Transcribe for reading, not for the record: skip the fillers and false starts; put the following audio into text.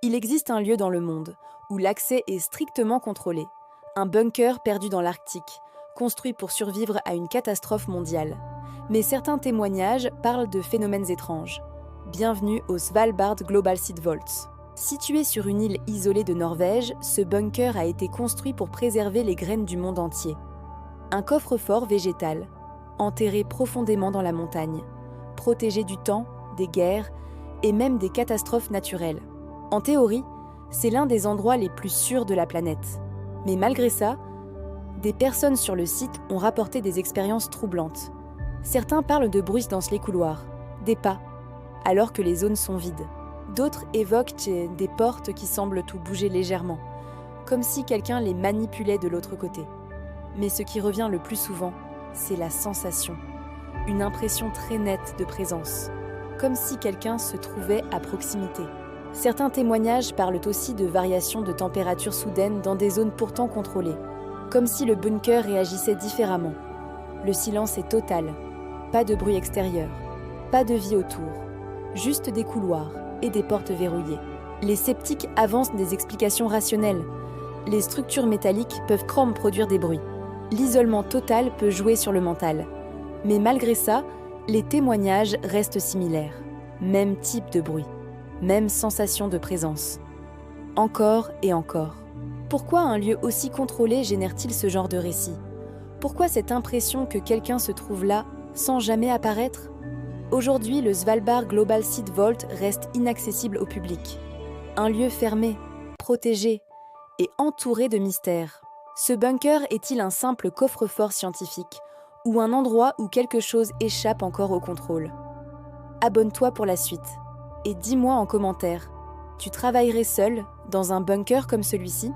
Il existe un lieu dans le monde où l'accès est strictement contrôlé. Un bunker perdu dans l'Arctique, construit pour survivre à une catastrophe mondiale. Mais certains témoignages parlent de phénomènes étranges. Bienvenue au Svalbard Global Seed Vaults. Situé sur une île isolée de Norvège, ce bunker a été construit pour préserver les graines du monde entier. Un coffre-fort végétal, enterré profondément dans la montagne, protégé du temps, des guerres et même des catastrophes naturelles. En théorie, c'est l'un des endroits les plus sûrs de la planète. Mais malgré ça, des personnes sur le site ont rapporté des expériences troublantes. Certains parlent de bruit dans les couloirs, des pas, alors que les zones sont vides. D'autres évoquent des portes qui semblent tout bouger légèrement, comme si quelqu'un les manipulait de l'autre côté. Mais ce qui revient le plus souvent, c'est la sensation. Une impression très nette de présence, comme si quelqu'un se trouvait à proximité. Certains témoignages parlent aussi de variations de température soudaines dans des zones pourtant contrôlées, comme si le bunker réagissait différemment. Le silence est total, pas de bruit extérieur, pas de vie autour, juste des couloirs et des portes verrouillées. Les sceptiques avancent des explications rationnelles. Les structures métalliques peuvent produire des bruits. L'isolement total peut jouer sur le mental. Mais malgré ça, les témoignages restent similaires. Même type de bruit, même sensation de présence. Encore et encore. Pourquoi un lieu aussi contrôlé génère-t-il ce genre de récit? Pourquoi cette impression que quelqu'un se trouve là sans jamais apparaître? Aujourd'hui, le Svalbard Global Seed Vault reste inaccessible au public. Un lieu fermé, protégé et entouré de mystères. Ce bunker est-il un simple coffre-fort scientifique ou un endroit où quelque chose échappe encore au contrôle? Abonne-toi pour la suite et dis-moi en commentaire, tu travaillerais seul dans un bunker comme celui-ci ?